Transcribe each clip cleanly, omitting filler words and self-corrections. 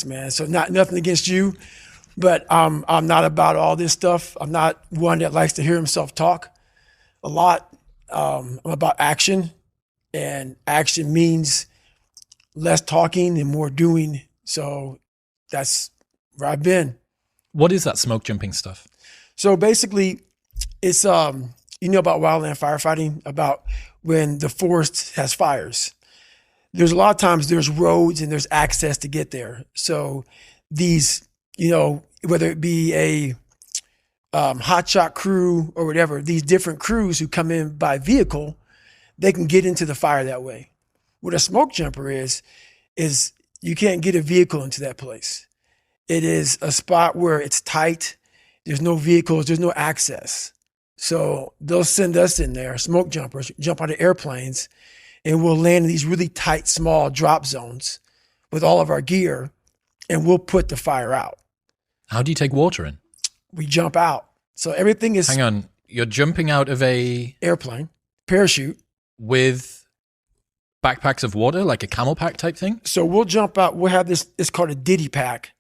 man. So nothing against you, but I'm not about all this stuff. I'm not one that likes to hear himself talk a lot. I'm about action, and action means less talking and more doing. So that's where I've been. What is that smoke jumping stuff? So basically, it's you know about wildland firefighting, about when the forest has fires. There's a lot of times there's roads and there's access to get there. So these, you know, whether it be a hotshot crew or whatever, these different crews who come in by vehicle, they can get into the fire that way. What a smoke jumper is you can't get a vehicle into that place. It is a spot where it's tight. There's no vehicles, there's no access. So they'll send us in there, smoke jumpers, jump out of airplanes, and we'll land in these really tight, small drop zones with all of our gear, and we'll put the fire out. How do you take water in? We jump out. So everything is... Hang on, you're jumping out of a... airplane, parachute. With backpacks of water, like a camel pack type thing? So we'll jump out, we'll have this, it's called a ditty pack,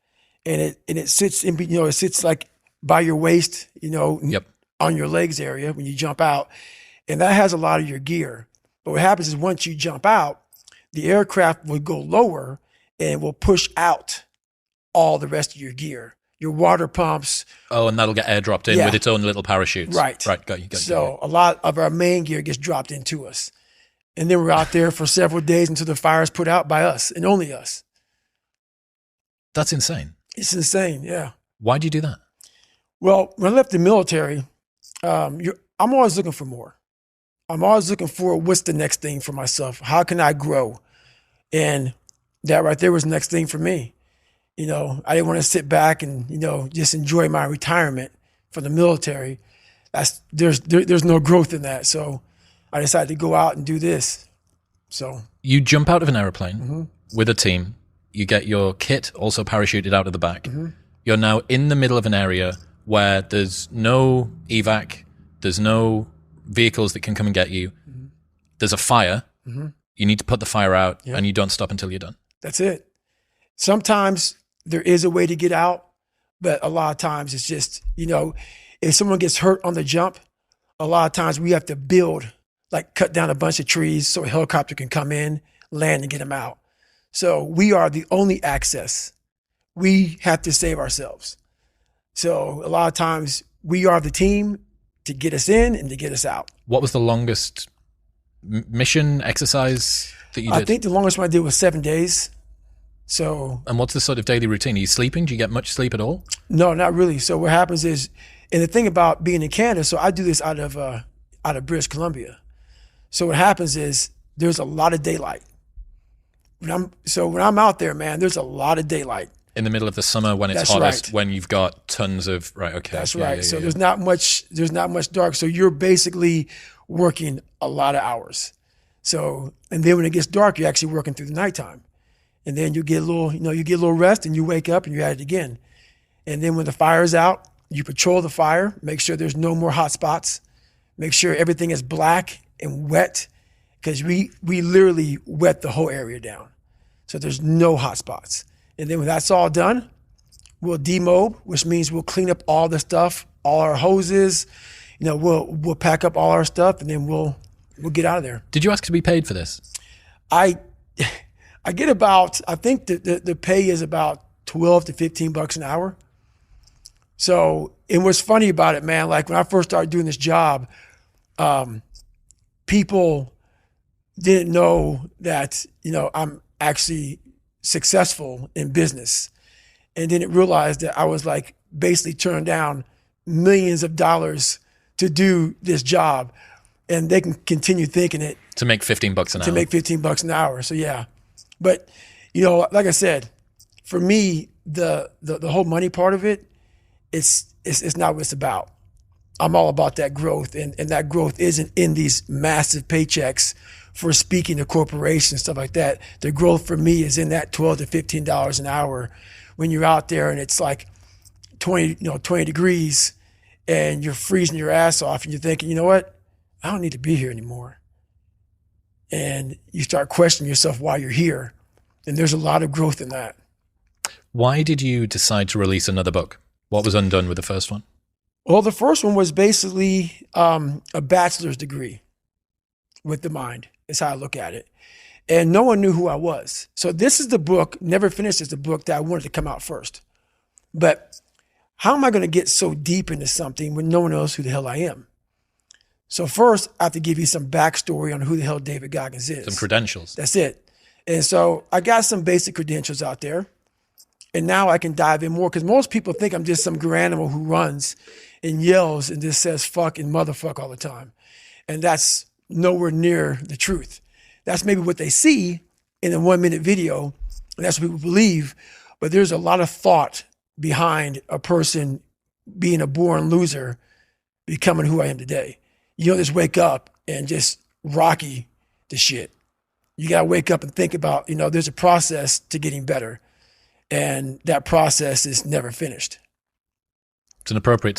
and it sits in, you know, it sits like by your waist, you know, yep, on your legs area when you jump out, and that has a lot of your gear. But what happens is once you jump out, the aircraft will go lower and will push out all the rest of your gear, your water pumps. Oh, and that'll get airdropped in with its own little parachutes. Right. Got you. So a lot of our main gear gets dropped into us. And then we're out there for several days until the fire is put out by us and only us. That's insane. It's insane, yeah. Why do you do that? Well, when I left the military, I'm always looking for more. I'm always looking for what's the next thing for myself. How can I grow? And that right there was the next thing for me. You know, I didn't want to sit back and, you know, just enjoy my retirement from the military. There's no growth in that. So I decided to go out and do this. So you jump out of an airplane with a team. You get your kit also parachuted out of the back. You're now in the middle of an area where there's no evac, there's no vehicles that can come and get you. There's a fire. You need to put the fire out, and you don't stop until you're done. That's it. Sometimes there is a way to get out, but a lot of times it's just, you know, if someone gets hurt on the jump, a lot of times we have to build, like cut down a bunch of trees so a helicopter can come in, land, and get them out. So we are the only access. We have to save ourselves. So a lot of times we are the team to get us in and to get us out. What was the longest mission exercise that you did? I think the longest one I did was 7 days. So. And what's the sort of daily routine? Are you sleeping? Do you get much sleep at all? No, not really. So what happens is, and the thing about being in Canada, so I do this out of British Columbia. So what happens is there's a lot of daylight. When I'm out there, man, there's a lot of daylight. In the middle of the summer when it's hottest, when you've got tons of, okay. That's right. So there's not much dark. So you're basically working a lot of hours. So, and then when it gets dark, you're actually working through the nighttime. And then you get a little rest and you wake up and you're at it again. And then when the fire's out, you patrol the fire, make sure there's no more hot spots, make sure everything is black and wet, because we literally wet the whole area down. So there's no hot spots. And then when that's all done, we'll demob, which means we'll clean up all the stuff, all our hoses, you know, we'll pack up all our stuff, and then we'll get out of there. Did you ask to be paid for this? I get about, I think the pay is about $12 to $15 an hour. So, and what's funny about it, man, like when I first started doing this job, people didn't know that, you know, I'm actually successful in business. And then it realized that I was like basically turned down millions of dollars to do this job, and they can continue thinking it. To make $15 an hour. To make $15 an hour. So yeah. But, you know, like I said, for me, the whole money part of it, it's not what it's about. I'm all about that growth, and that growth isn't in these massive paychecks for speaking to corporations and stuff like that. The growth for me is in that $12 to $15 an hour when you're out there and it's like 20 degrees and you're freezing your ass off and you're thinking, you know what? I don't need to be here anymore. And you start questioning yourself why you're here. And there's a lot of growth in that. Why did you decide to release another book? What was undone with the first one? Well, the first one was basically a bachelor's degree with the mind, is how I look at it. And no one knew who I was. So this is the book, Never Finished, is the book that I wanted to come out first. But how am I going to get so deep into something when no one knows who the hell I am? So first, I have to give you some backstory on who the hell David Goggins is. Some credentials. That's it. And so I got some basic credentials out there. And now I can dive in more because most people think I'm just some animal who runs and yells and just says fuck and motherfuck all the time. And that's nowhere near the truth. That's maybe what they see in a 1 minute video. And that's what people believe. But there's a lot of thought behind a person being a born loser, becoming who I am today. You don't just wake up and just rocky the shit. You got to wake up and think about, there's a process to getting better. And that process is never finished. It's an appropriate